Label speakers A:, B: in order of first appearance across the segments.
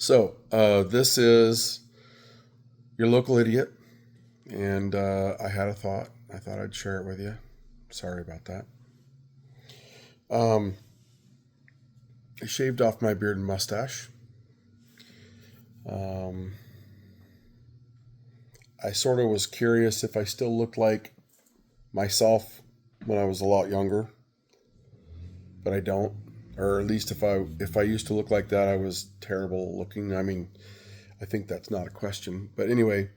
A: This is your local idiot, and I had a thought. I thought I'd share it with you. Sorry about that. Um, I shaved off my beard and mustache. Um, I sort of was curious if I still looked like myself when I was a lot younger, but I don't. Or at least if I used to look like that, I was terrible looking. I mean, I think that's not a question. But anyway,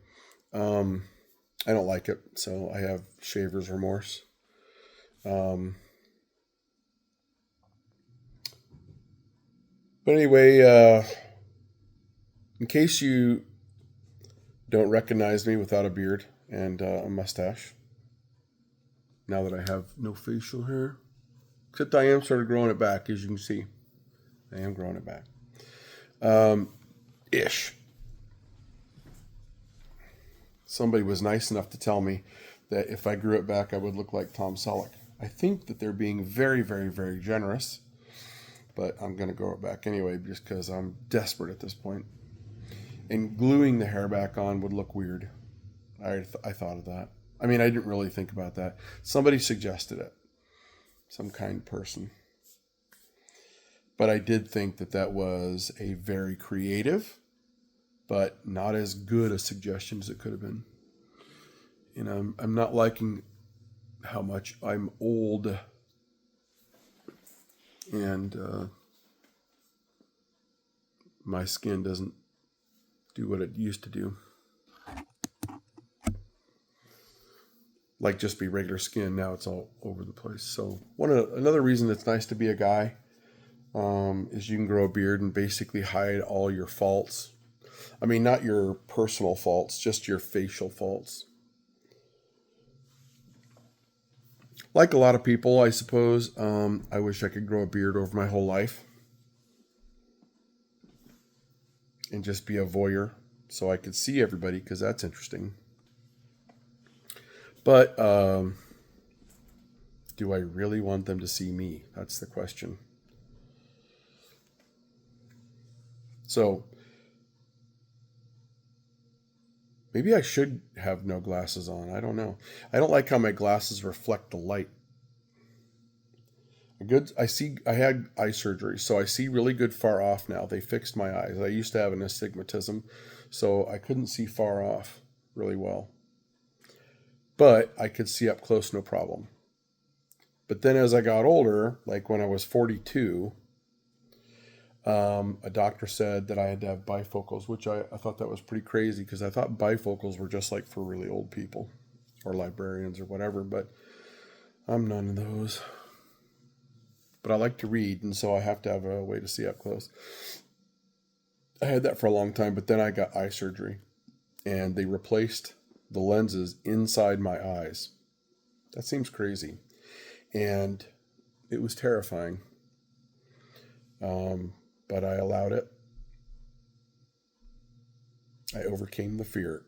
A: um, I don't like it, so I have shaver's remorse. Um, but anyway, in case you don't recognize me without a beard and a mustache, now that I have no facial hair, except I am sort of growing it back, as you can see. I am growing it back. Um, ish. Somebody was nice enough to tell me that if I grew it back, I would look like Tom Selleck. I think that they're being very, very, very generous, but I'm going to grow it back anyway just because I'm desperate at this point. And gluing the hair back on would look weird. I thought of that. I mean, I didn't really think about that. Somebody suggested it, some kind person. But I did think that that was a very creative, but not as good a suggestion as it could have been. I'm not liking how much I'm old and my skin doesn't do what it used to do. Like just be regular skin. Now it's all over the place. So another reason it's nice to be a guy is you can grow a beard and basically hide all your faults. I mean, not your personal faults, just your facial faults. Like a lot of people, I suppose, I wish I could grow a beard over my whole life and just be a voyeur so I could see everybody because that's interesting. But do I really want them to see me? That's the question. So maybe I should have no glasses on. I don't know. I don't like how my glasses reflect the light. I had eye surgery, so I see really good far off now. They fixed my eyes. I used to have an astigmatism, so I couldn't see far off really well. But I could see up close no problem. But then as I got older, like when I was 42, a doctor said that I had to have bifocals, which I thought that was pretty crazy because I thought bifocals were just like for really old people or librarians or whatever, but I'm none of those. But I like to read, and so I have to have a way to see up close. I had that for a long time, but then I got eye surgery, and they replaced the lenses inside my eyes. That seems crazy. And it was terrifying. But I allowed it. I overcame the fear.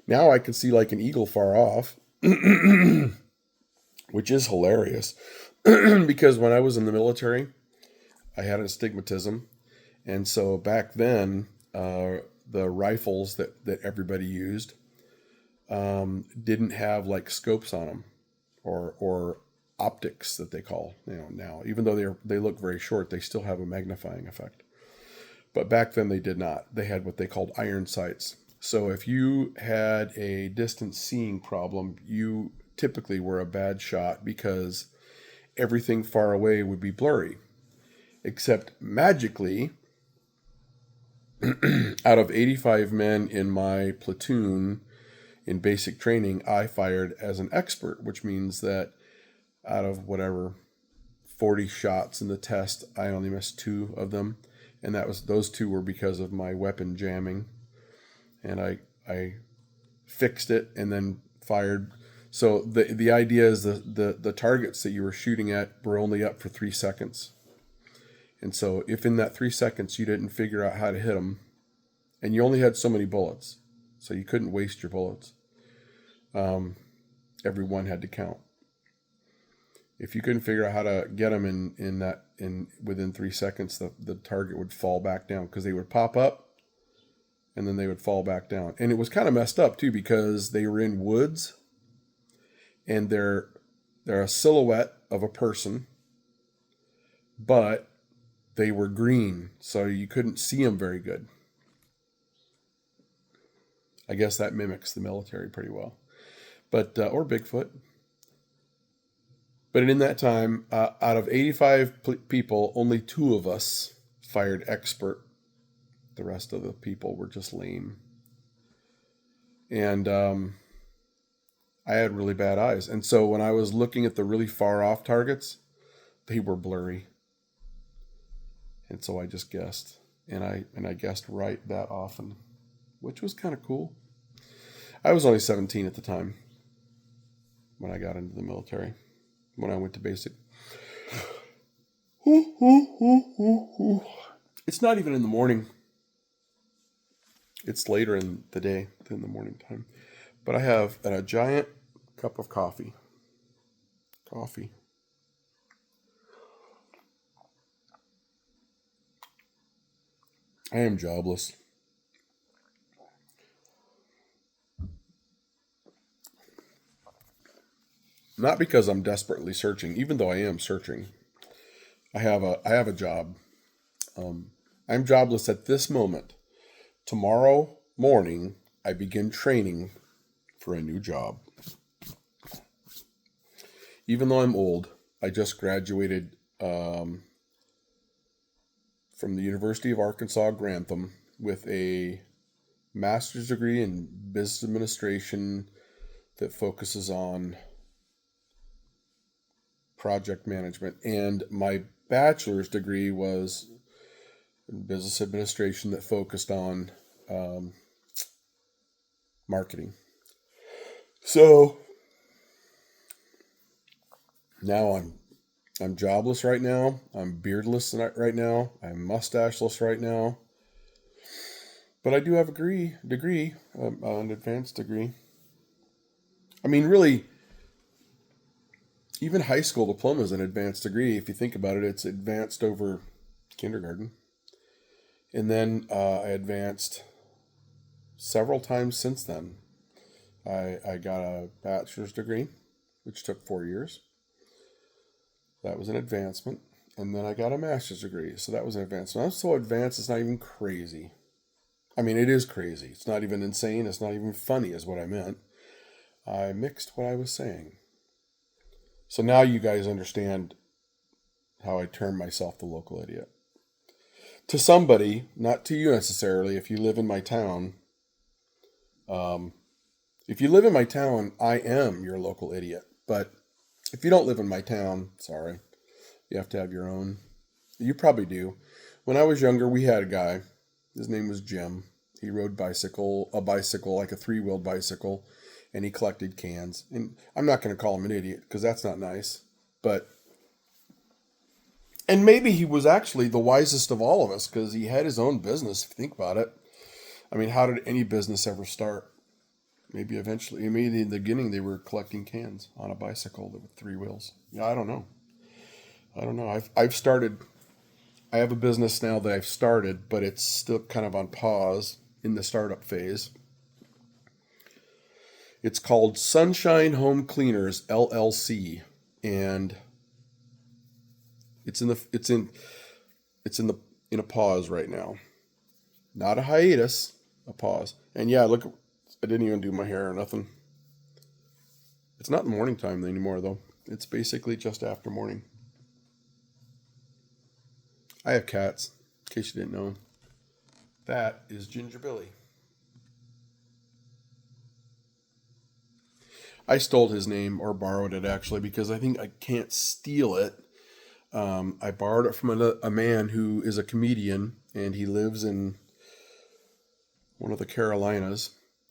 A: Now I can see like an eagle far off, which is hilarious because when I was in the military, I had astigmatism. And so back then, the rifles that everybody used didn't have like scopes on them or optics that they call now. Even though they look very short, they still have a magnifying effect. But back then they did not. They had what they called iron sights. So if you had a distance seeing problem, you typically were a bad shot because everything far away would be blurry. Except magically, out of 85 men in my platoon in basic training, I fired as an expert, which means that out of whatever 40 shots in the test, I only missed two of them. And those two were because of my weapon jamming. And I fixed it and then fired. So the idea is the targets that you were shooting at were only up for 3 seconds. And so if in that 3 seconds you didn't figure out how to hit them, and you only had so many bullets, so you couldn't waste your bullets, every one had to count. If you couldn't figure out how to get them in within 3 seconds, the target would fall back down because they would pop up and then they would fall back down. And it was kind of messed up too because they were in woods and they're a silhouette of a person, but they were green, so you couldn't see them very good. I guess that mimics the military pretty well, but or Bigfoot. But in that time, out of 85 people, only 2 of us fired expert. The rest of the people were just lame. And I had really bad eyes. And so when I was looking at the really far off targets, they were blurry. And so I just guessed. And I guessed right that often, which was kind of cool. I was only 17 at the time when I got into the military. When I went to basic. It's not even in the morning. It's later in the day than the morning time. But I have a giant cup of coffee. I am jobless. Not because I'm desperately searching, even though I am searching. I have a job. I'm jobless at this moment. Tomorrow morning, I begin training for a new job. Even though I'm old, I just graduated from the University of Arkansas Grantham with a master's degree in business administration that focuses on project management, and my bachelor's degree was in business administration that focused on marketing. So now I'm jobless right now. I'm beardless right now. I'm mustacheless right now. But I do have a degree, an advanced degree. I mean, really, even high school diploma is an advanced degree. If you think about it, it's advanced over kindergarten. And then I advanced several times since then. I got a bachelor's degree, which took 4 years. That was an advancement. And then I got a master's degree. So that was an advancement. I'm so advanced, it's not even crazy. I mean, it is crazy. It's not even insane. It's not even funny is what I meant. I mixed what I was saying. So now you guys understand how I term myself the local idiot. To somebody, not to you necessarily, if you live in my town, I am your local idiot. But if you don't live in my town, sorry, you have to have your own. You probably do. When I was younger, we had a guy. His name was Jim. He rode a bicycle, like a 3-wheeled bicycle, and he collected cans. And I'm not going to call him an idiot because that's not nice. And maybe he was actually the wisest of all of us because he had his own business, if you think about it. I mean, how did any business ever start? Maybe in the beginning, they were collecting cans on a bicycle with 3 wheels. Yeah, I don't know. I have a business now that I've started, but it's still kind of on pause in the startup phase. It's called Sunshine Home Cleaners LLC, and it's in a pause right now. Not a hiatus, a pause. And yeah, look, I didn't even do my hair or nothing. It's not morning time anymore though. It's basically just after morning. I have cats, in case you didn't know. That is Ginger Billy. I stole his name, or borrowed it actually, because I think I can't steal it. I borrowed it from a man who is a comedian, and he lives in one of the Carolinas,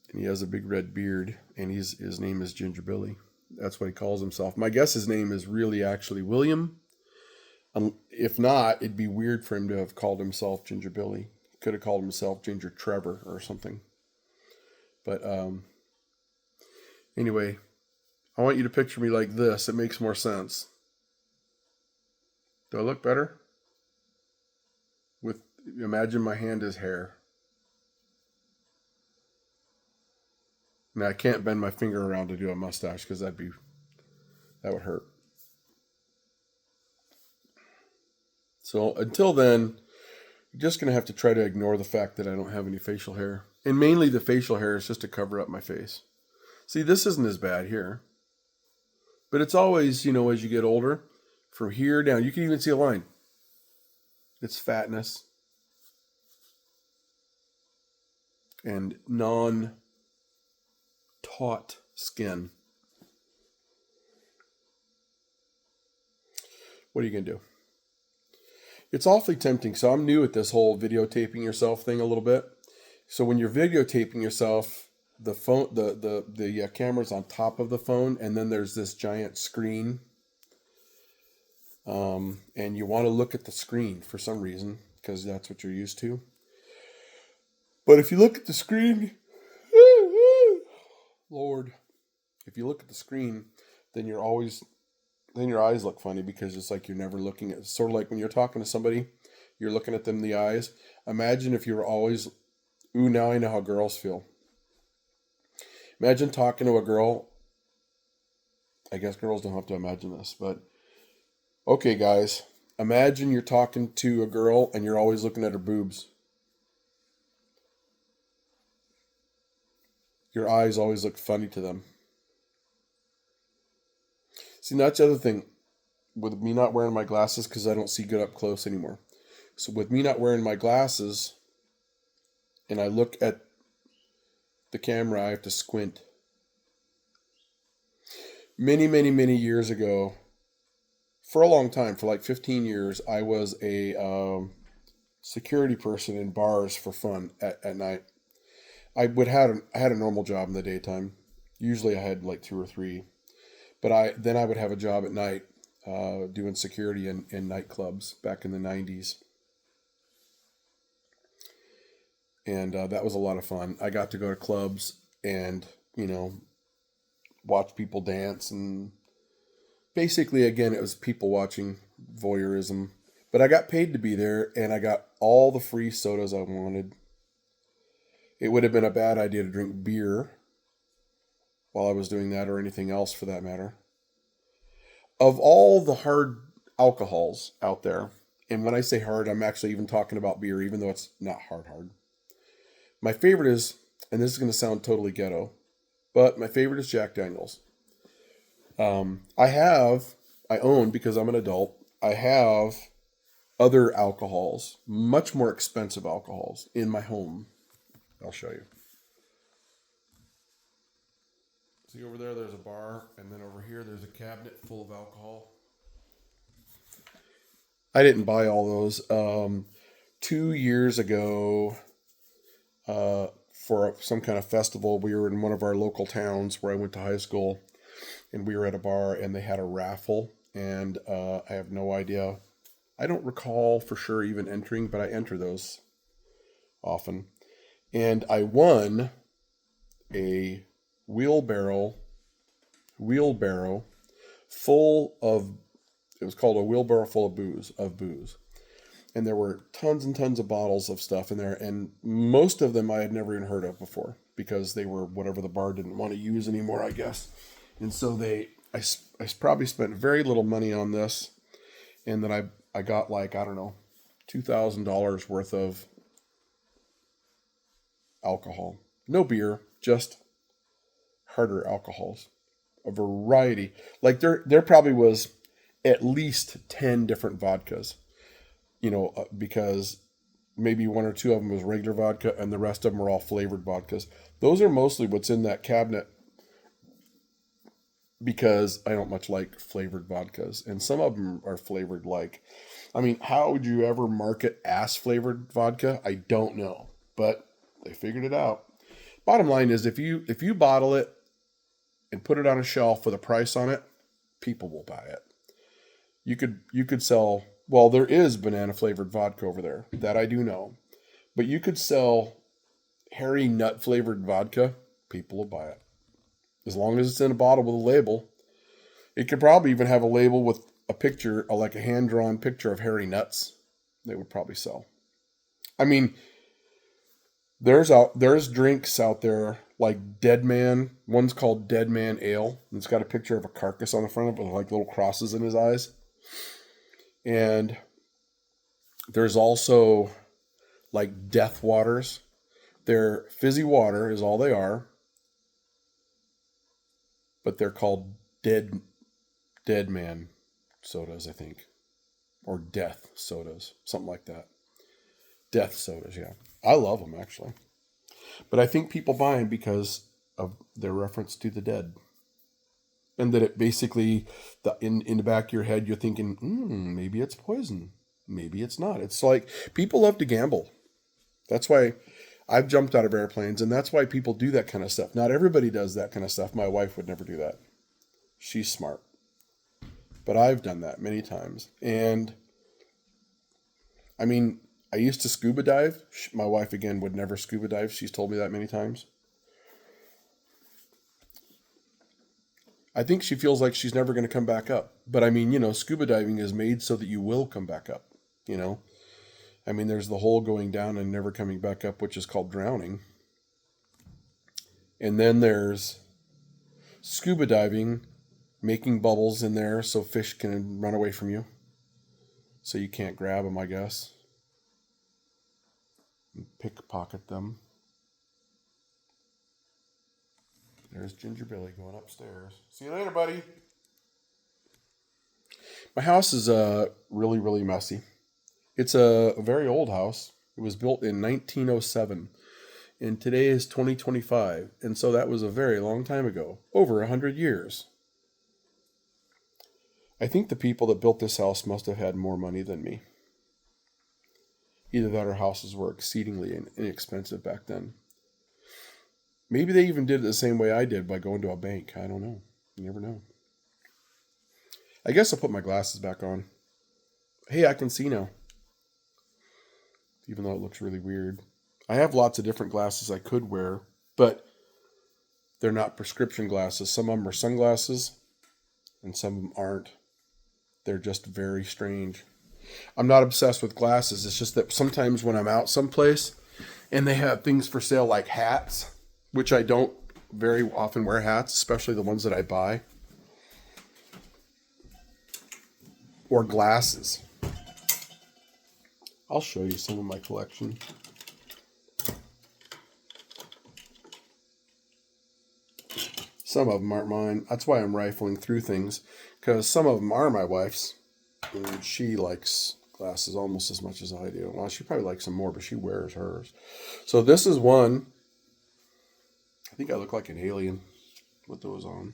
A: and he has a big red beard, and his name is Ginger Billy. That's what he calls himself. My guess his name is really actually William. If not, it'd be weird for him to have called himself Ginger Billy. He could have called himself Ginger Trevor or something. But anyway, I want you to picture me like this. It makes more sense. Do I look better? With imagine my hand is hair. Now I can't bend my finger around to do a mustache because that would hurt. So until then, you're just gonna have to try to ignore the fact that I don't have any facial hair, and mainly the facial hair is just to cover up my face. See, this isn't as bad here, but it's always, as you get older, from here down, you can even see a line. It's fatness and non-taut skin. What are you gonna do? It's awfully tempting. So I'm new at this whole videotaping yourself thing a little bit. So when you're videotaping yourself, the phone, the camera's on top of the phone, and then there's this giant screen, and you want to look at the screen for some reason because that's what you're used to. But if you look at the screen, Lord, if you look at the screen, then your eyes look funny because it's like you're never looking at. Sort of like when you're talking to somebody, you're looking at them in the eyes. Imagine if you were always. Ooh, now I know how girls feel. Imagine talking to a girl. I guess girls don't have to imagine this, but okay, guys. Imagine you're talking to a girl and you're always looking at her boobs. Your eyes always look funny to them. See, that's the other thing. With me not wearing my glasses because I don't see good up close anymore. So with me not wearing my glasses and I look at the camera, I have to squint. Many, many, many years ago, for a long time, for like 15 years, I was a security person in bars for fun at night. I had a normal job in the daytime. Usually I had like two or three. But I would have a job at night doing security in nightclubs back in the 90s. And that was a lot of fun. I got to go to clubs and, watch people dance. And basically, again, it was people watching, voyeurism. But I got paid to be there and I got all the free sodas I wanted. It would have been a bad idea to drink beer while I was doing that or anything else for that matter. Of all the hard alcohols out there, and when I say hard, I'm actually even talking about beer, even though it's not hard. My favorite is, and this is going to sound totally ghetto, but my favorite is Jack Daniels. I own, because I'm an adult, I have other alcohols, much more expensive alcohols in my home. I'll show you. See over there's a bar, and then over here there's a cabinet full of alcohol. I didn't buy all those. 2 years ago, for some kind of festival, we were in one of our local towns where I went to high school, and we were at a bar, and they had a raffle, and I have no idea. I don't recall for sure even entering, but I enter those often. And I won a wheelbarrow full of, it was called a wheelbarrow full of booze. And there were tons and tons of bottles of stuff in there. And most of them I had never even heard of before because they were whatever the bar didn't want to use anymore, I guess. And so I probably spent very little money on this. And then I got like, I don't know, $2,000 worth of alcohol. No beer, just harder alcohols. A variety. Like there probably was at least 10 different vodkas. Because maybe one or two of them was regular vodka and the rest of them were all flavored vodkas. Those are mostly what's in that cabinet because I don't much like flavored vodkas. And some of them are flavored how would you ever market ass flavored vodka? I don't know, but they figured it out. Bottom line is if you bottle it and put it on a shelf with a price on it, people will buy it. You could sell, well, there is banana flavored vodka over there. That I do know. But you could sell hairy nut flavored vodka, people will buy it. As long as it's in a bottle with a label. It could probably even have a label with a picture, like a hand-drawn picture of hairy nuts, they would probably sell. I mean, there's drinks out there like Dead Man. One's called Dead Man Ale. And it's got a picture of a carcass on the front of it with like little crosses in his eyes. And there's also like Death Waters. They're fizzy water is all they are, but they're called Dead Man sodas, I think, or Death sodas, something like that. Death sodas, yeah. I love them actually, but I think people buy them because of their reference to the dead, and that it basically in the back of your head you're thinking, maybe it's poison, maybe it's not. It's like people love to gamble. That's why I've jumped out of airplanes, and that's why people do that kind of stuff. Not everybody does that kind of stuff. My wife would never do that. She's smart. But I've done that many times. And I mean, I used to scuba dive. My wife, again, would never scuba dive. She's told me that many times. I think she feels like she's never going to come back up. But I mean, scuba diving is made so that you will come back up, I mean, there's the whole going down and never coming back up, which is called drowning. And then there's scuba diving, making bubbles in there so fish can run away from you. So you can't grab them, I guess. And pickpocket them. There's Ginger Billy going upstairs. See you later, buddy. My house is really, really messy. It's a very old house. It was built in 1907. And today is 2025. And so that was a very long time ago. Over 100 years. I think the people that built this house must have had more money than me. Either that or houses were exceedingly inexpensive back then. Maybe they even did it the same way I did by going to a bank. I don't know. You never know. I guess I'll put my glasses back on. Hey, I can see now. Even though it looks really weird. I have lots of different glasses I could wear, but they're not prescription glasses. Some of them are sunglasses, and some of them aren't. They're just very strange. I'm not obsessed with glasses. It's just that sometimes when I'm out someplace and they have things for sale like hats, which I don't very often wear hats, especially the ones that I buy, or glasses. I'll show you some of my collection. Some of them aren't mine. That's why I'm rifling through things, because some of them are my wife's. And she likes glasses almost as much as I do. Well, she probably likes them more, but she wears hers. So this is one. I think I look like an alien with those on.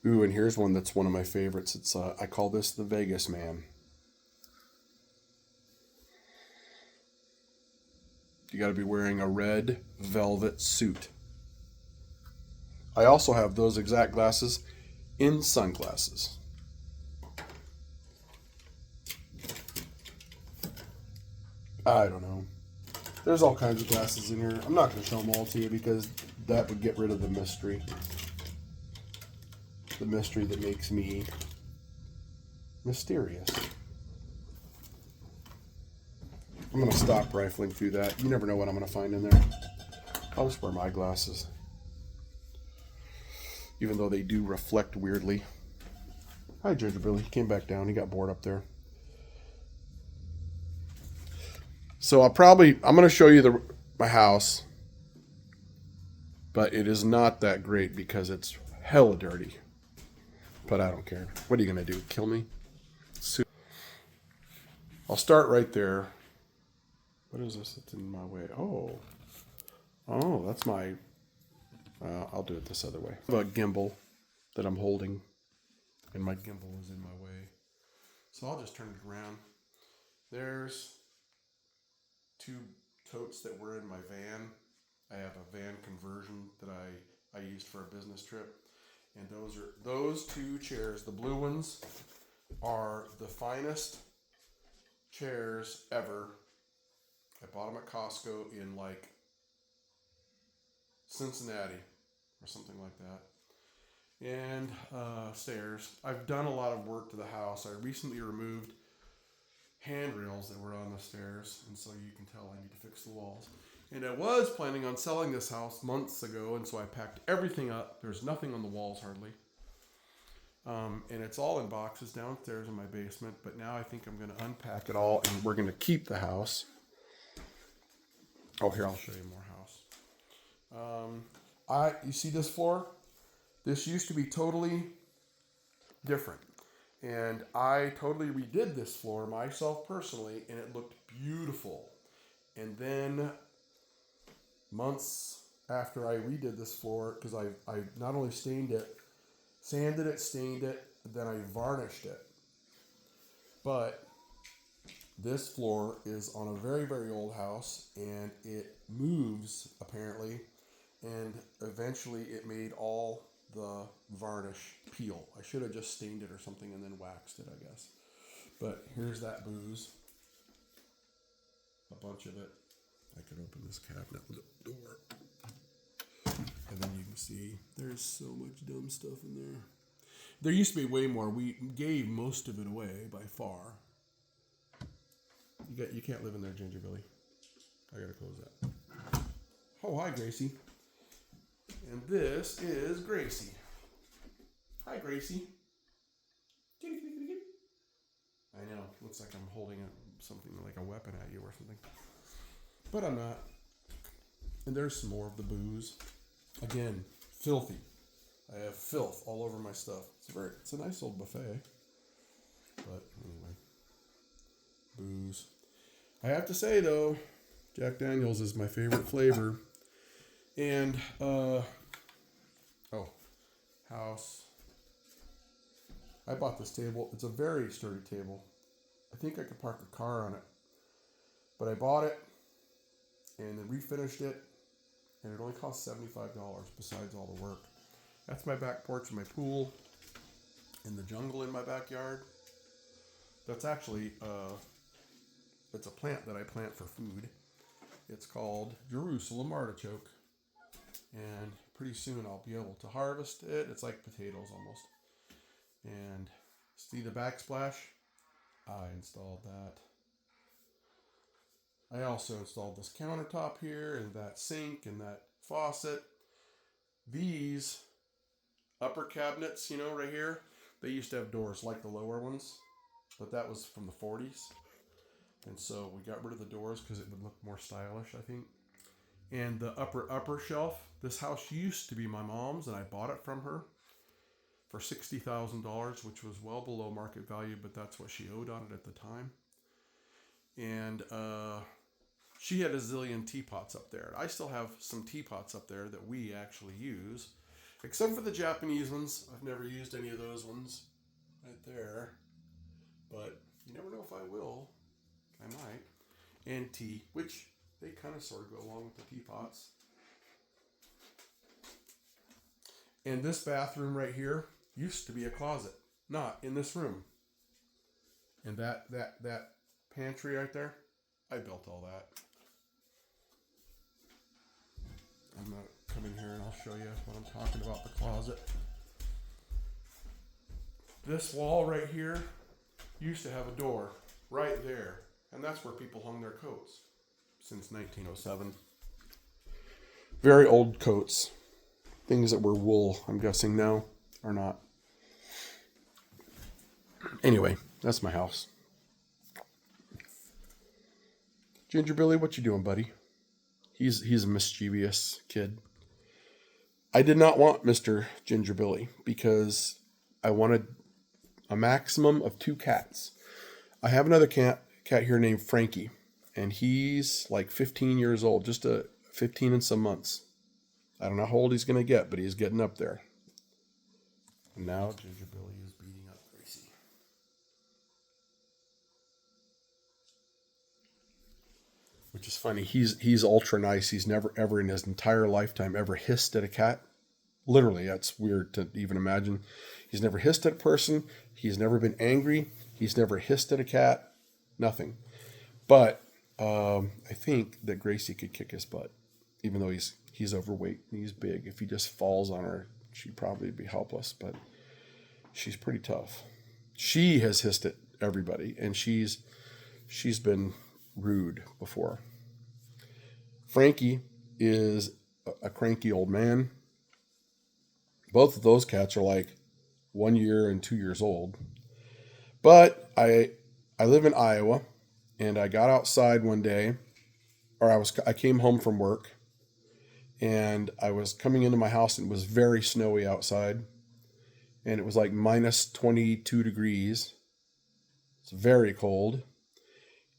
A: Ooh, and here's one that's one of my favorites. It's I call this the Vegas Man. You got to be wearing a red velvet suit. I also have those exact glasses in sunglasses. I don't know. There's all kinds of glasses in here. I'm not going to show them all to you because that would get rid of the mystery. The mystery that makes me mysterious. I'm going to stop rifling through that. You never know what I'm going to find in there. I'll just wear my glasses. Even though they do reflect weirdly. Hi, Ginger Billy. He came back down. He got bored up there. So I'm going to show you my house. But it is not that great because it's hella dirty. But I don't care. What are you going to do? Kill me? I'll start right there. What is this that's in my way? Oh, that's my... I'll do it this other way. I have a gimbal that I'm holding, and my gimbal is in my way. So I'll just turn it around. There's two totes that were in my van. I have a van conversion that I used for a business trip. And those two chairs, the blue ones, are the finest chairs ever. I bought them at Costco in like Cincinnati or something like that. and stairs. I've done a lot of work to the house. I recently removed handrails that were on the stairs, and so you can tell I need to fix the walls. And I was planning on selling this house months ago, and so I packed everything up. There's nothing on the walls hardly. And it's all in boxes downstairs in my basement, but now I think I'm going to unpack it all, and we're going to keep the house. Oh, here, I'll show you more house. You see this floor? This used to be totally different. And I totally redid this floor myself personally, and it looked beautiful. And then months after I redid this floor, because I not only stained it, sanded it, stained it, then I varnished it. But this floor is on a very, very old house, and it moves apparently, and eventually it made all the varnish peel. I should have just stained it or something and then waxed it, I guess. But here's that booze. A bunch of it. I could open this cabinet with a door. And then you can see there's so much dumb stuff in there. There used to be way more. We gave most of it away by far. You can't live in there, Ginger Billy. I gotta close that. Oh, hi, Gracie. And this is Gracie. Hi, Gracie. I know. Looks like I'm holding something like a weapon at you or something. But I'm not. And there's some more of the booze. Again, filthy. I have filth all over my stuff. It's a nice old buffet. But anyway. Booze. I have to say, though, Jack Daniels is my favorite flavor. And, house. I bought this table. It's a very sturdy table. I think I could park a car on it. But I bought it and then refinished it, and it only cost $75 besides all the work. That's my back porch and my pool and the jungle in my backyard. That's actually, it's a plant that I plant for food. It's called Jerusalem artichoke. And pretty soon I'll be able to harvest it. It's like potatoes almost. And see the backsplash? I installed that. I also installed this countertop here and that sink and that faucet. These upper cabinets, right here, they used to have doors like the lower ones, but that was from the 40s. And so we got rid of the doors because it would look more stylish, I think. And the upper shelf, this house used to be my mom's, and I bought it from her for $60,000, which was well below market value, but that's what she owed on it at the time. And she had a zillion teapots up there. I still have some teapots up there that we actually use, except for the Japanese ones. I've never used any of those ones right there, but you never know if I will. I might. And tea, which they kind of sort of go along with the teapots. And this bathroom right here used to be a closet, not in this room. And that pantry right there, I built all that. I'm going to come in here and I'll show you what I'm talking about, the closet. This wall right here used to have a door right there, and that's where people hung their coats since 1907. Very old coats. Things that were wool, I'm guessing now, are not. Anyway, that's my house. Ginger Billy, what you doing, buddy? He's a mischievous kid. I did not want Mr. Ginger Billy because I wanted a maximum of 2 cats. I have another cat here named Frankie, and he's like 15 years old, just 15 and some months. I don't know how old he's going to get, but he's getting up there. And now Ginger Billy is beating up Gracie. Which is funny. He's ultra nice. He's never ever in his entire lifetime ever hissed at a cat. Literally, that's weird to even imagine. He's never hissed at a person. He's never been angry. He's never hissed at a cat. Nothing. But I think that Gracie could kick his butt, even though he's overweight and he's big. If he just falls on her, she'd probably be helpless, but she's pretty tough. She has hissed at everybody, and she's been rude before. Frankie is a cranky old man. Both of those cats are like 1 year and 2 years old. But I live in Iowa, and I got outside one day, or I came home from work, and I was coming into my house, and it was very snowy outside, and it was like minus 22 degrees. It's very cold.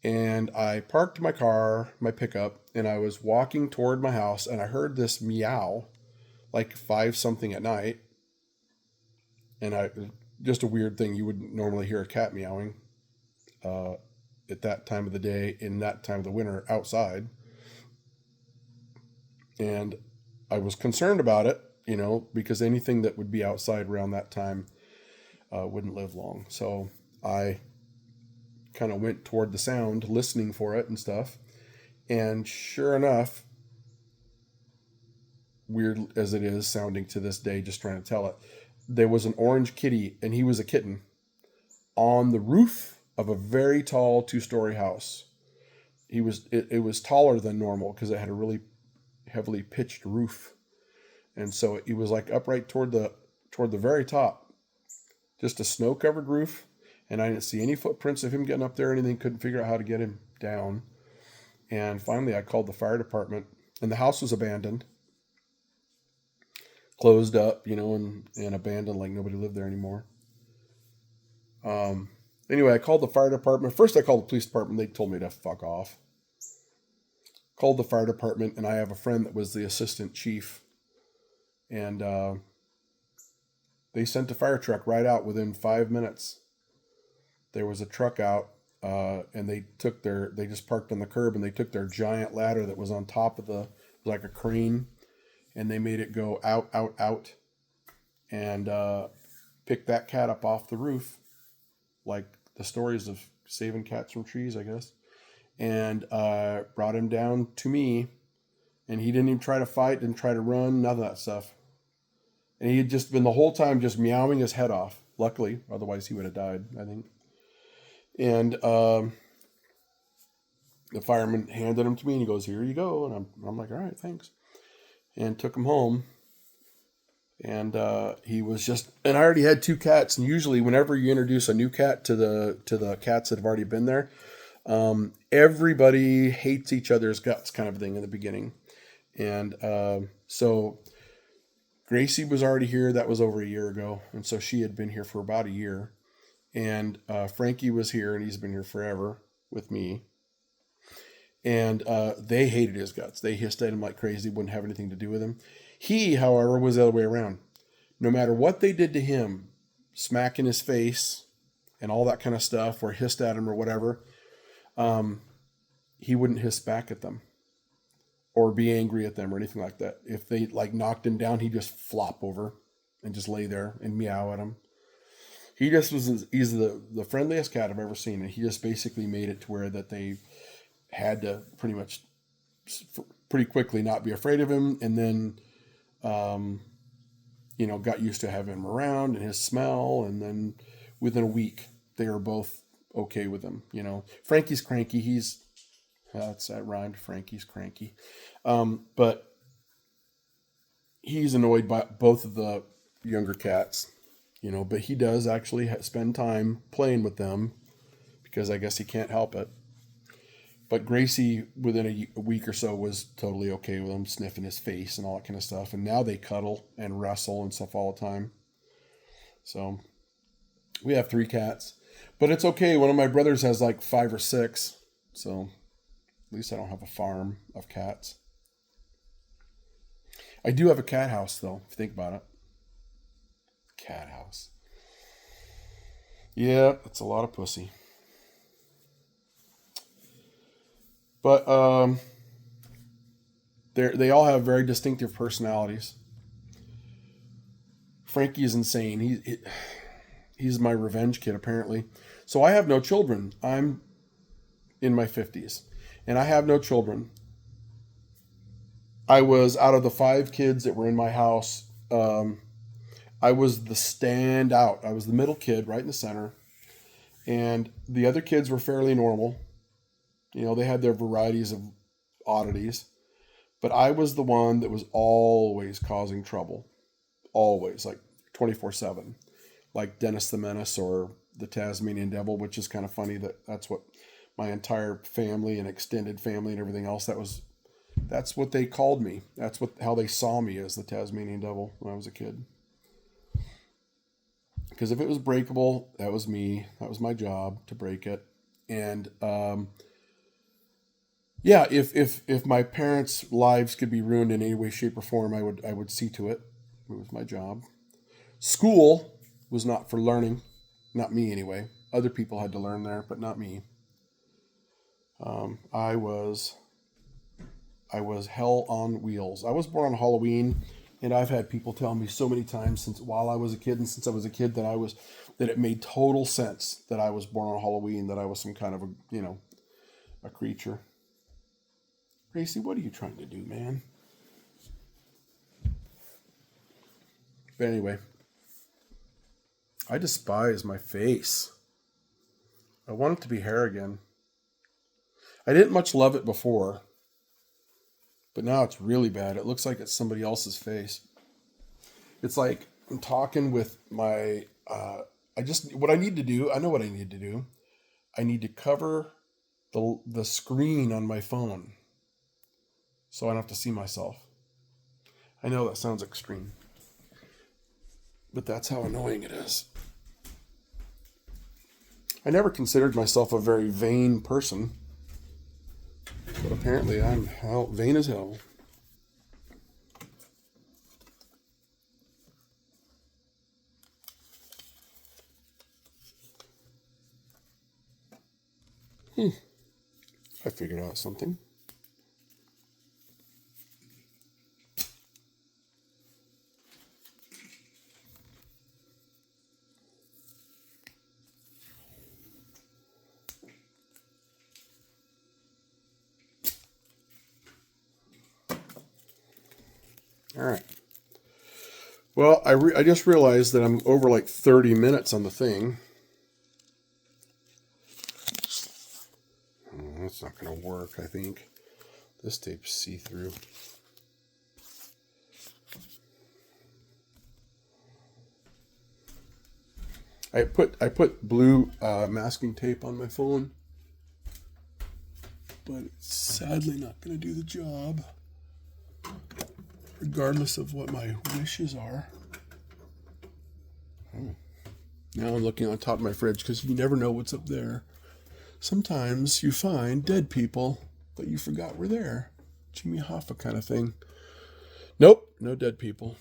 A: And I parked my car, my pickup, and I was walking toward my house, and I heard this meow, like 5 something at night. And just a weird thing. You wouldn't normally hear a cat meowing uh, at that time of the day, in that time of the winter, outside. And I was concerned about it, because anything that would be outside around that time wouldn't live long. So I kind of went toward the sound, listening for it and stuff. And sure enough, weird as it is sounding to this day, just trying to tell it, there was an orange kitty, and he was a kitten, on the roof of a very tall 2-story house. It was taller than normal because it had a really heavily pitched roof. And so he was like upright toward the very top, just a snow covered roof. And I didn't see any footprints of him getting up there or anything. Couldn't figure out how to get him down. And finally I called the fire department, and the house was abandoned, closed up, and abandoned, like nobody lived there anymore. Anyway, I called the fire department. First I called the police department. They told me to fuck off. Called the fire department, and I have a friend that was the assistant chief. And they sent a fire truck right out within 5 minutes. There was a truck out, and they just parked on the curb, and they took their giant ladder that was on top of like a crane, and they made it go out, out, out, and picked that cat up off the roof, like the stories of saving cats from trees, I guess, and brought him down to me, and he didn't even try to fight, didn't try to run, none of that stuff. And he had just been the whole time just meowing his head off, luckily, otherwise he would have died, I think. And the fireman handed him to me, and he goes, "Here you go." And I'm like, "All right, thanks." And took him home. And he was just, and I already had 2 cats. And usually whenever you introduce a new cat to the cats that have already been there, everybody hates each other's guts, kind of thing, in the beginning. And so Gracie was already here. That was over a year ago. And so she had been here for about a year. And Frankie was here, and he's been here forever with me. And they hated his guts. They hissed at him like crazy, wouldn't have anything to do with him. He, however, was the other way around. No matter what they did to him, smack in his face and all that kind of stuff, or hissed at him or whatever, he wouldn't hiss back at them or be angry at them or anything like that. If they like knocked him down, he'd just flop over and just lay there and meow at him. He's the friendliest cat I've ever seen. And he just basically made it to where that they had to pretty quickly not be afraid of him. And then, got used to having him around and his smell. And then within a week, they were both okay with him. Frankie's cranky. That rhymed. Frankie's cranky. But he's annoyed by both of the younger cats, but he does actually spend time playing with them because I guess he can't help it. But Gracie, within a week or so, was totally okay with him, sniffing his face and all that kind of stuff. And now they cuddle and wrestle and stuff all the time. So we have 3 cats. But it's okay. One of my brothers has like 5 or 6. So at least I don't have a farm of cats. I do have a cat house, though, if you think about it. Cat house. Yeah, it's a lot of pussy. But they all have very distinctive personalities. Frankie is insane. He's my revenge kid, apparently. So I have no children. I'm in my 50s, and I have no children. I was, out of the 5 kids that were in my house, I was the standout. I was the middle kid right in the center. And the other kids were fairly normal. You know, they had their varieties of oddities. But I was the one that was always causing trouble. Always, like 24/7. Like Dennis the Menace or the Tasmanian Devil, which is kind of funny that that's what my entire family and extended family and everything else, that's what they called me. That's what how they saw me, as the Tasmanian Devil, when I was a kid. Because if it was breakable, that was me. That was my job to break it. And yeah, if my parents' lives could be ruined in any way, shape, or form, I would see to it. It was my job. School was not for learning, not me anyway. Other people had to learn there, but not me. I was hell on wheels. I was born on Halloween, and I've had people tell me so many times since while I was a kid and since I was a kid that it made total sense that I was born on Halloween, that I was some kind of a creature. Gracie, what are you trying to do, man? But anyway, I despise my face. I want it to be hair again. I didn't much love it before, but now it's really bad. It looks like it's somebody else's face. It's like I'm talking with my. What I need to do. I know what I need to do. I need to cover the screen on my phone, so I don't have to see myself. I know that sounds extreme, but that's how annoying it is. I never considered myself a very vain person, but apparently I'm vain as hell. I figured out something. All right. Well, I just realized that I'm over like 30 minutes on the thing. Oh, that's not going to work, I think. This tape's see-through. I put blue masking tape on my phone, but it's sadly not going to do the job, regardless of what my wishes are. Now I'm looking on top of my fridge because you never know what's up there. Sometimes you find dead people that you forgot were there. Jimmy Hoffa kind of thing. Nope, no dead people.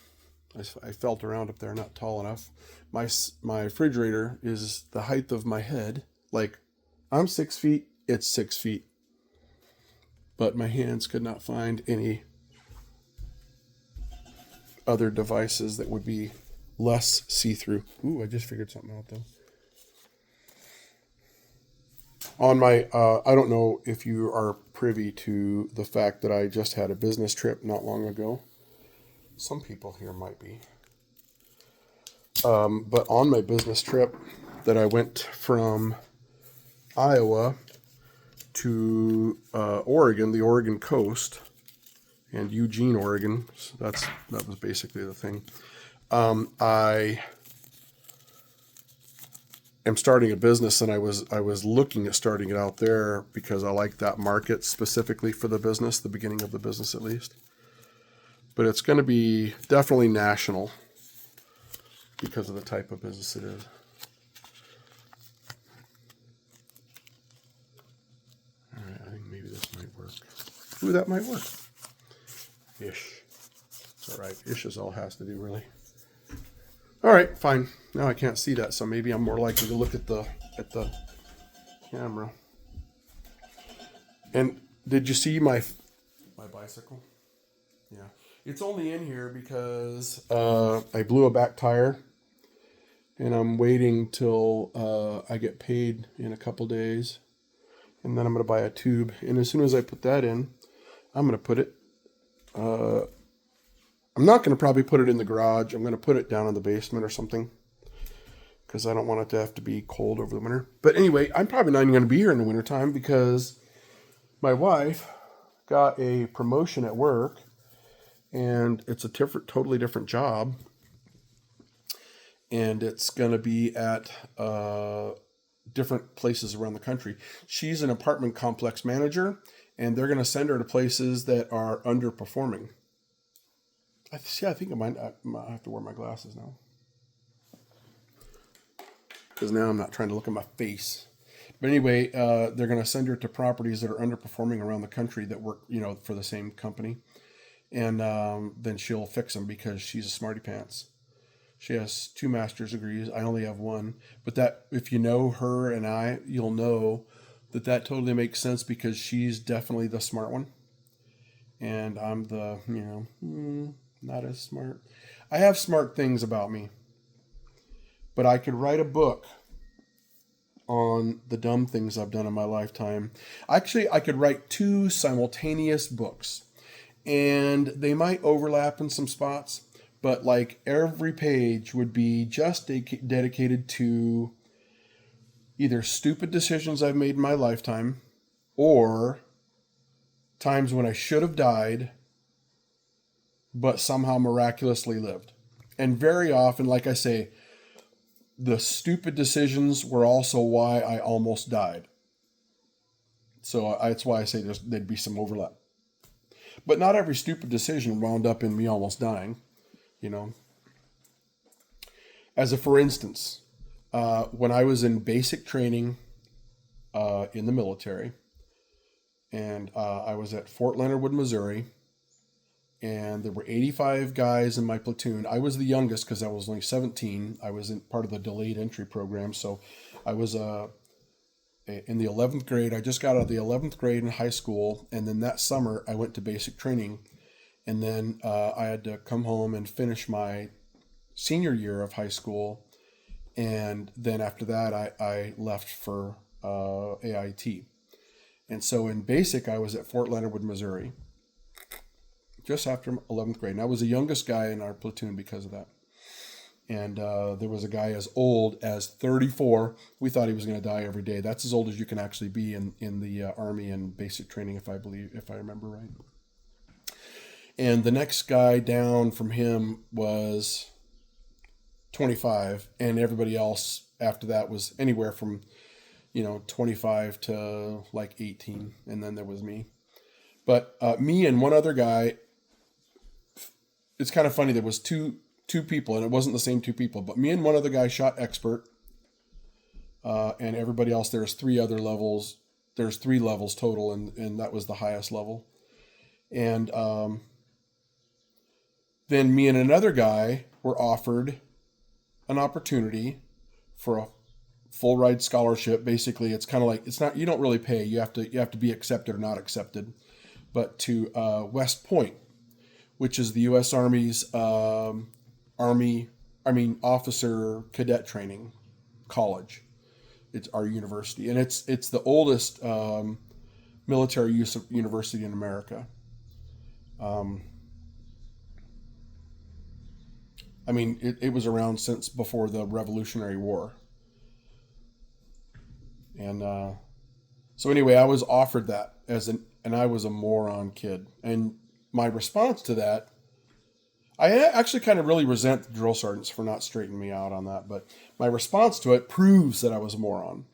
A: I felt around up there, not tall enough. My refrigerator is the height of my head. Like, I'm 6 feet, it's 6 feet. But my hands could not find any other devices that would be less see-through. Ooh, I just figured something out, though. On my, I don't know if you are privy to the fact that I just had a business trip not long ago. Some people here might be. But on my business trip that I went from Iowa to Oregon, the Oregon coast, and Eugene, Oregon. So that was basically the thing. I am starting a business, and I was looking at starting it out there because I like that market specifically for the business, the beginning of the business at least. But it's going to be definitely national because of the type of business it is. All right, I think maybe this might work. Ooh, that might work. Ish. It's all right. Ish is all it has to do, really. All right, fine. Now I can't see that, so maybe I'm more likely to look at the camera. And did you see my bicycle? Yeah. It's only in here because I blew a back tire, and I'm waiting till I get paid in a couple days, and then I'm going to buy a tube. And as soon as I put that in, I'm going to put it I'm not going to probably put it in the garage. I'm going to put it down in the basement or something because I don't want it to have to be cold over the winter. But anyway, I'm probably not even going to be here in the wintertime because my wife got a promotion at work, and it's a totally different job. And it's going to be at different places around the country. She's an apartment complex manager, and they're going to send her to places that are underperforming. I think I might have to wear my glasses now. Because now I'm not trying to look at my face. But anyway, they're going to send her to properties that are underperforming around the country that work, for the same company. And then she'll fix them because she's a smarty pants. She has 2 master's degrees. I only have 1. But that, if you know her and I, you'll know that totally makes sense because she's definitely the smart one. And I'm the, not as smart. I have smart things about me. But I could write a book on the dumb things I've done in my lifetime. Actually, I could write 2 simultaneous books. And they might overlap in some spots. But like every page would be just dedicated to either stupid decisions I've made in my lifetime or times when I should have died but somehow miraculously lived. And very often, like I say, the stupid decisions were also why I almost died. So that's why I say there'd be some overlap. But not every stupid decision wound up in me almost dying, As a for instance, when I was in basic training in the military, and I was at Fort Leonard Wood, Missouri, and there were 85 guys in my platoon. I was the youngest because I was only 17. I was in part of the delayed entry program, so I was in the 11th grade. I just got out of the 11th grade in high school, and then that summer I went to basic training, and then I had to come home and finish my senior year of high school, and then after that I left for AIT. And so in basic I was at Fort Leonard Wood, Missouri, just after 11th grade. And I was the youngest guy in our platoon because of that. And there was a guy as old as 34. We thought he was going to die every day. That's as old as you can actually be in the Army and basic training, if I remember right. And the next guy down from him was 25, and everybody else after that was anywhere from 25 to like 18, and then there was me. But me and one other guy, it's kind of funny, there was two people, and it wasn't the same 2 people, but me and one other guy shot expert, and everybody else, there's 3 other levels. There's 3 levels total, and that was the highest level. And then me and another guy were offered an opportunity for a full ride scholarship. Basically, it's kind of like, it's not, you don't really pay. You have to be accepted or not accepted, but to West Point, which is the U.S. Army's officer cadet training college. It's our university, and it's the oldest military university in America. It was around since before the Revolutionary War. And so anyway, I was offered that and I was a moron kid. And my response to that, I actually kind of really resent the drill sergeants for not straightening me out on that. But my response to it proves that I was a moron.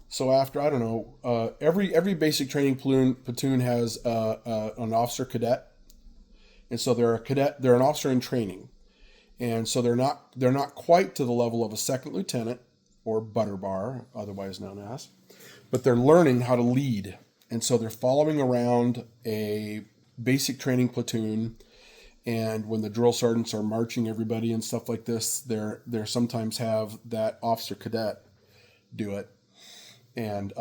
A: So after, I don't know, every basic training platoon has an officer cadet. And so they're an officer in training. And so they're not quite to the level of a second lieutenant or butter bar, otherwise known as, but they're learning how to lead. And so they're following around a basic training platoon. And when the drill sergeants are marching everybody and stuff like this, they're sometimes have that officer cadet do it. And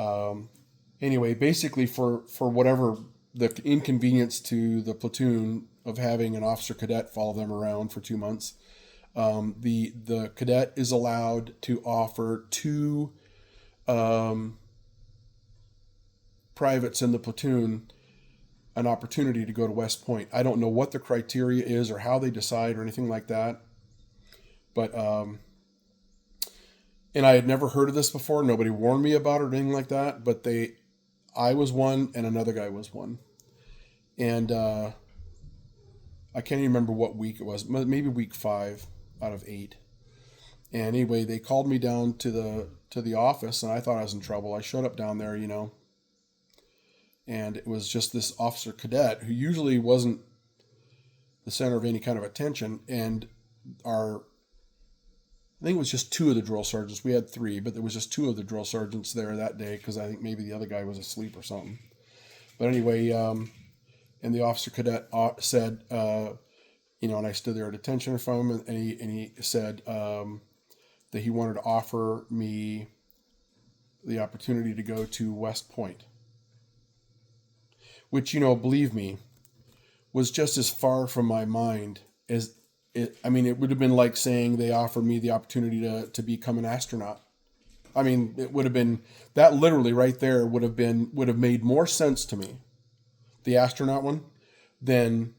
A: anyway, basically for whatever the inconvenience to the platoon of having an officer cadet follow them around for 2 months, the cadet is allowed to offer 2 privates in the platoon an opportunity to go to West Point. I don't know what the criteria is or how they decide or anything like that. But and I had never heard of this before. Nobody warned me about it or anything like that. But I was one, and another guy was one, and I can't even remember what week it was. Maybe week 5 out of 8. And anyway, they called me down to the office, and I thought I was in trouble. I showed up down there, and it was just this officer cadet who usually wasn't the center of any kind of attention. And I think it was just 2 of the drill sergeants. We had 3, but there was just 2 of the drill sergeants there that day because I think maybe the other guy was asleep or something. But anyway, and the officer cadet said, and I stood there at attention from him, and he said that he wanted to offer me the opportunity to go to West Point, which, believe me, was just as far from my mind as it. I mean, it would have been like saying they offered me the opportunity to become an astronaut. I mean, it would have been that literally right there would have made more sense to me, the astronaut one, than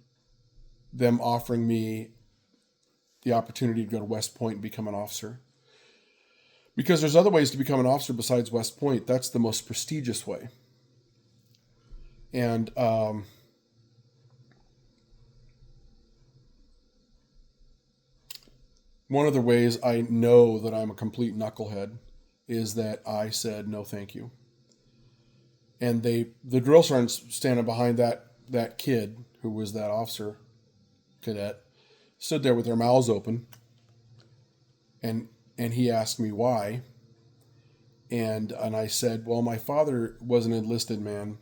A: them offering me the opportunity to go to West Point and become an officer. Because there's other ways to become an officer besides West Point. That's the most prestigious way. And one of the ways I know that I'm a complete knucklehead is that I said no thank you. And the drill sergeants standing behind that kid who was that officer cadet stood there with their mouths open, and he asked me why, and I said, well, my father was an enlisted man,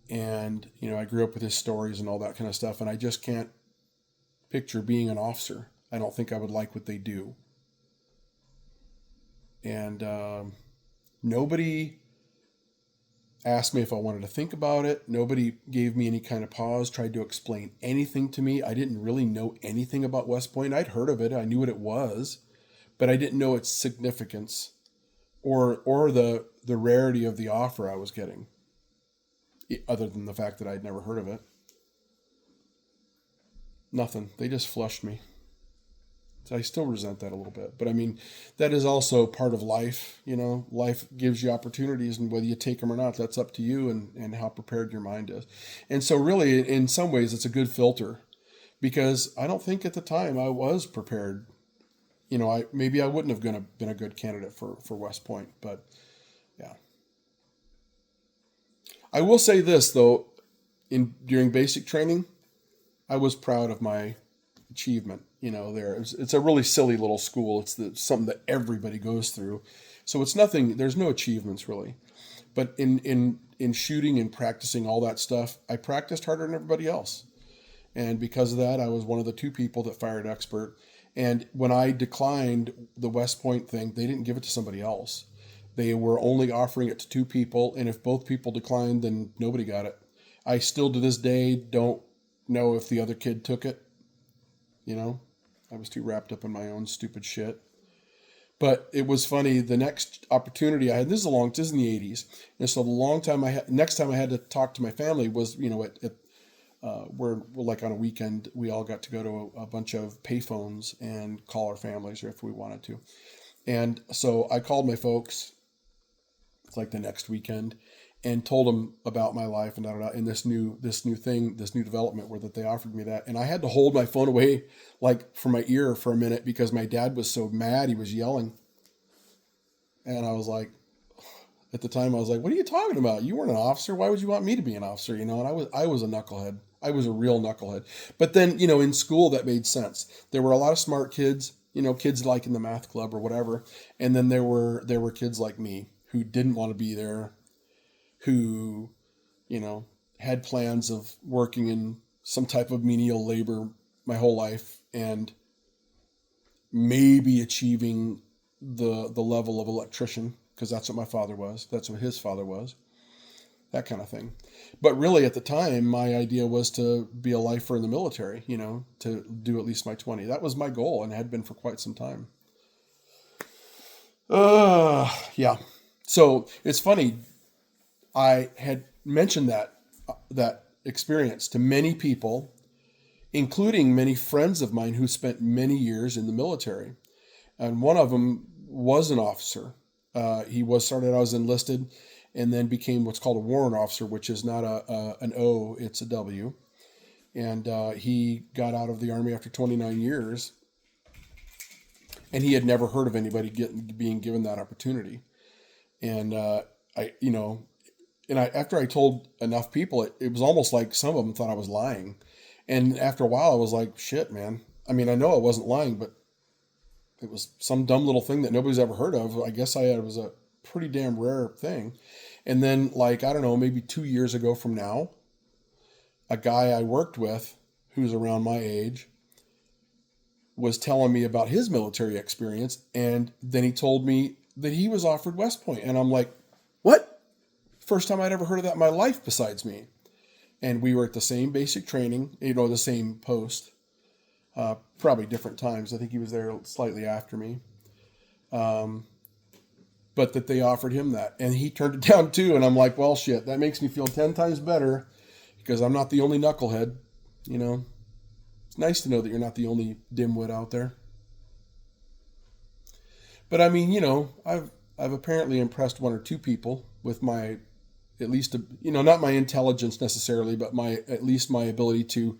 A: and I grew up with his stories and all that kind of stuff, and I just can't picture being an officer. I don't think I would like what they do. And nobody asked me if I wanted to think about it. Nobody gave me any kind of pause, tried to explain anything to me. I didn't really know anything about West Point. I'd heard of it. I knew what it was, but I didn't know its significance or the rarity of the offer I was getting, other than the fact that I'd never heard of it. Nothing. They just flushed me. So I still resent that a little bit. But I mean, that is also part of life. Life gives you opportunities, and whether you take them or not, that's up to you and how prepared your mind is. And so really, in some ways, it's a good filter, because I don't think at the time I was prepared. Maybe I wouldn't have been a good candidate for West Point. But yeah. I will say this, though, during basic training, I was proud of my achievement. There it's a really silly little school. It's something that everybody goes through, so it's nothing. There's no achievements really, but in shooting and practicing all that stuff, I practiced harder than everybody else, and because of that, I was one of the 2 people that fired expert. And when I declined the West Point thing, they didn't give it to somebody else. They were only offering it to 2 people, and if both people declined, then nobody got it. I still to this day don't know if the other kid took it. I was too wrapped up in my own stupid shit. But it was funny. The next opportunity I had, this is in the 80s. And so next time I had to talk to my family was, where like on a weekend, we all got to go to a bunch of payphones and call our families if we wanted to. And so I called my folks like the next weekend and told them about my life and this new development where that they offered me that. And I had to hold my phone away like from my ear for a minute because my dad was so mad. He was yelling. And I was like, at the time I was like, what are you talking about? You weren't an officer. Why would you want me to be an officer? And I was a knucklehead. I was a real knucklehead. But then, in school that made sense. There were a lot of smart kids, kids like in the math club or whatever. And then there were kids like me who didn't want to be there, who, had plans of working in some type of menial labor my whole life and maybe achieving the level of electrician, because that's what my father was. That's what his father was. That kind of thing. But really at the time, my idea was to be a lifer in the military, to do at least my 20. That was my goal and had been for quite some time. Yeah. So it's funny. I had mentioned that that experience to many people, including many friends of mine who spent many years in the military. And one of them was an officer. He was started out as enlisted and then became what's called a warrant officer, which is not an O, it's a W. And he got out of the Army after 29 years, and he had never heard of anybody being given that opportunity. And after I told enough people, it was almost like some of them thought I was lying. And after a while, I was like, shit, man. I mean, I know I wasn't lying, but it was some dumb little thing that nobody's ever heard of. I guess it was a pretty damn rare thing. And then, like, I don't know, maybe 2 years ago from now, a guy I worked with who's around my age was telling me about his military experience. And then he told me that he was offered West Point. And I'm like, what? First time I'd ever heard of that in my life besides me. And we were at the same basic training, the same post. Probably different times. I think he was there slightly after me. But that they offered him that. And he turned it down too. And I'm like, well, shit, that makes me feel 10 times better because I'm not the only knucklehead. It's nice to know that you're not the only dimwit out there. But I mean, I've apparently impressed one or two people with my, at least, not my intelligence necessarily, but at least my ability to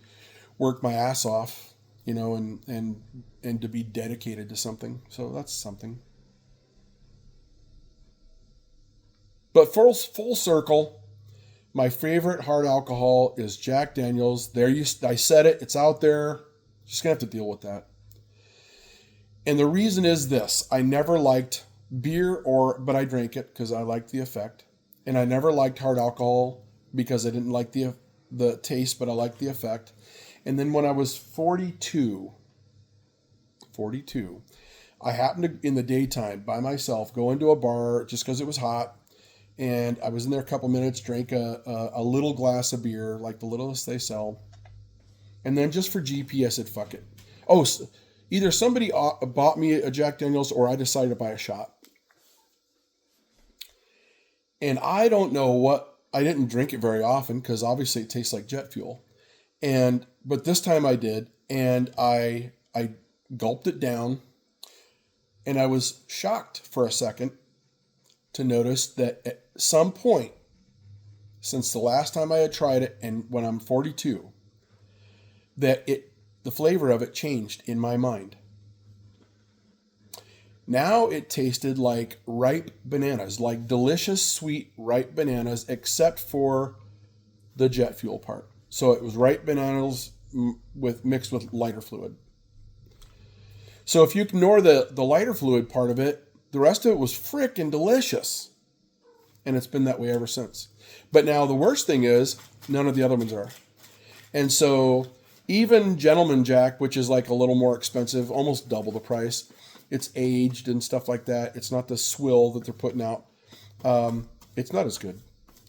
A: work my ass off. And to be dedicated to something. So that's something. But full circle, my favorite hard alcohol is Jack Daniels. I said it. It's out there. Just going to have to deal with that. And the reason is this. I never liked beer but I drank it because I liked the effect. And I never liked hard alcohol because I didn't like the taste, but I liked the effect. And then when I was 42, I happened to, in the daytime, by myself, go into a bar just because it was hot. And I was in there a couple minutes, drank a little glass of beer, like the littlest they sell. And then just for GP, I said, fuck it. Oh, either somebody bought me a Jack Daniels or I decided to buy a shot. And I don't know I didn't drink it very often because obviously it tastes like jet fuel. But this time I did, and I gulped it down, and I was shocked for a second to notice that at some point since the last time I had tried it, and when I'm 42, that the flavor of it changed in my mind. Now it tasted like ripe bananas, like delicious, sweet, ripe bananas, except for the jet fuel part. So it was ripe bananas mixed with lighter fluid. So if you ignore the lighter fluid part of it, the rest of it was frickin' delicious. And it's been that way ever since. But now the worst thing is, none of the other ones are. And so even Gentleman Jack, which is like a little more expensive, almost double the price, it's aged and stuff like that. It's not the swill that they're putting out. It's not as good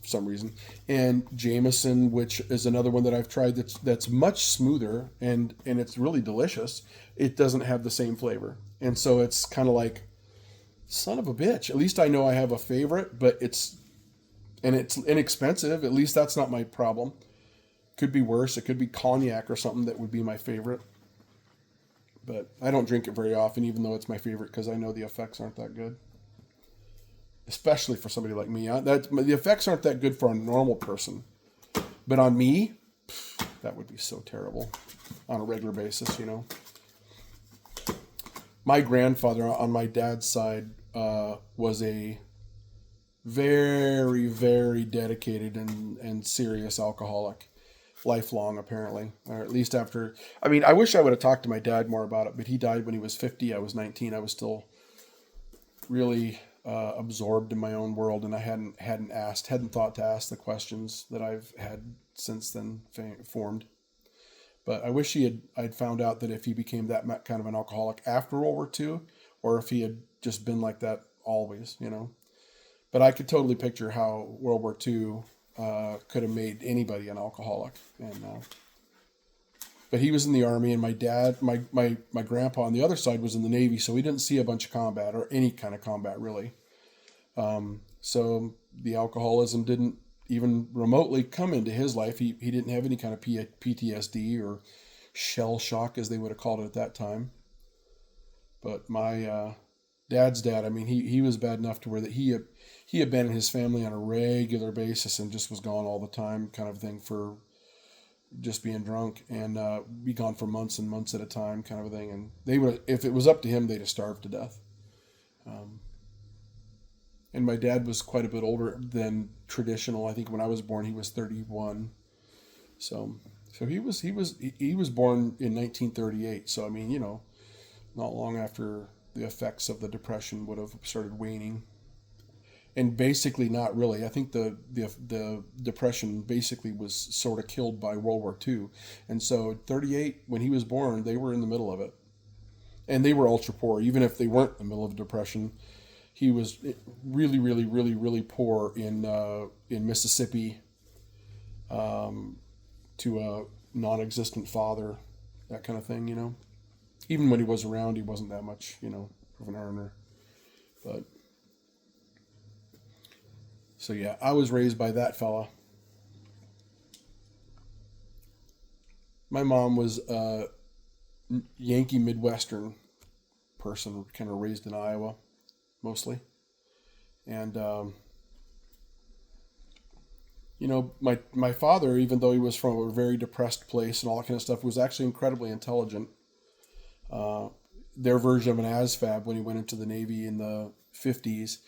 A: for some reason. And Jameson, which is another one that I've tried that's much smoother and it's really delicious. It doesn't have the same flavor. And so it's kind of like, son of a bitch. At least I know I have a favorite, but it's inexpensive. At least that's not my problem. Could be worse. It could be cognac or something that would be my favorite. But I don't drink it very often, even though it's my favorite, because I know the effects aren't that good. Especially for somebody like me. The effects aren't that good for a normal person. But on me, that would be so terrible on a regular basis, you know. My grandfather on my dad's side was a very, very dedicated and serious alcoholic. Lifelong, apparently. Or at least after... I mean, I wish I would have talked to my dad more about it, but he died when he was 50. I was 19. I was still really absorbed in my own world, and I hadn't thought to ask the questions that I've had since then formed. But I wish I'd found out that if he became that kind of an alcoholic after World War II, or if he had just been like that always, you know. But I could totally picture how World War II could have made anybody an alcoholic. But he was in the Army, and my dad, my grandpa on the other side was in the Navy, so he didn't see a bunch of combat or any kind of combat really. So the alcoholism didn't even remotely come into his life. He didn't have any kind of PTSD or shell shock, as they would have called it at that time. But my dad's dad, I mean, he was bad enough to where that he abandoned his family on a regular basis and just was gone all the time, kind of thing, for just being drunk, and be gone for months and months at a time, kind of a thing. And they would, if it was up to him, they'd have starved to death. And my dad was quite a bit older than traditional. I think when I was born, he was 31. So he was born in 1938. So I mean, not long after the effects of the Depression would have started waning. And basically, not really. I think the Depression basically was sort of killed by World War II. And so 38, when he was born, they were in the middle of it. And they were ultra poor. Even if they weren't in the middle of a Depression, he was really, really, really, really poor in Mississippi, to a non-existent father, that kind of thing, Even when he was around, he wasn't that much, of an earner. But so yeah, I was raised by that fella. My mom was a Yankee Midwestern person, kind of raised in Iowa, mostly. And my father, even though he was from a very depressed place and all that kind of stuff, was actually incredibly intelligent. Their version of an ASVAB, when he went into the Navy in the 50s,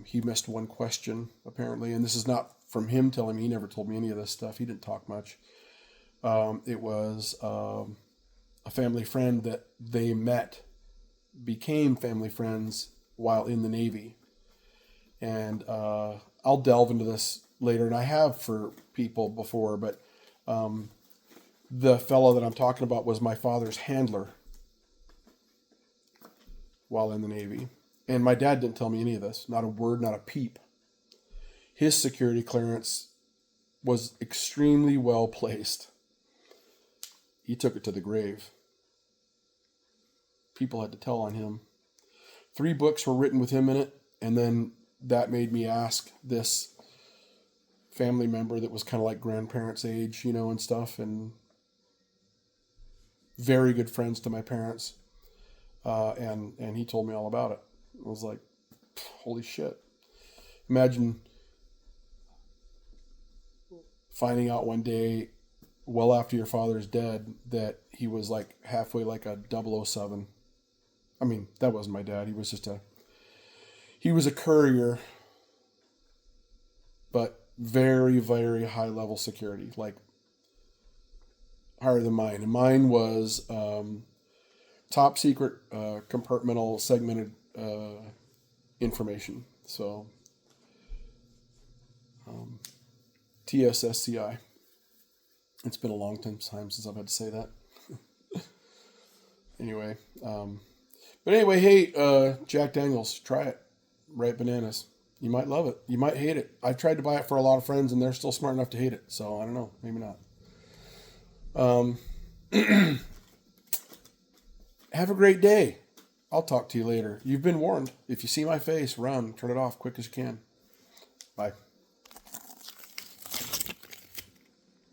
A: he missed one question, apparently. And this is not from him telling me. He never told me any of this stuff. He didn't talk much. It was a family friend that they met, became family friends while in the Navy. And I'll delve into this later, and I have for people before, but the fellow that I'm talking about was my father's handler while in the Navy. And my dad didn't tell me any of this. Not a word, not a peep. His security clearance was extremely well placed. He took it to the grave. People had to tell on him. 3 books were written with him in it, and then that made me ask this family member that was kind of like grandparents' age, and stuff, and very good friends to my parents. And he told me all about it. I was like, holy shit. Imagine finding out one day, well after your father's dead, that he was like halfway like a 007. I mean, that wasn't my dad. He was a courier, but very, very high level security, like higher than mine. And mine was top secret, compartmental, segmented information. So TSSCI. It's been a long time since I've had to say that. Anyway, but anyway, hey, Jack Daniels, try it. Ripe bananas. You might love it. You might hate it. I've tried to buy it for a lot of friends, and they're still smart enough to hate it. So I don't know. Maybe not. Have a great day. I'll talk to you later. You've been warned. If you see my face, run. Turn it off quick as you can. Bye.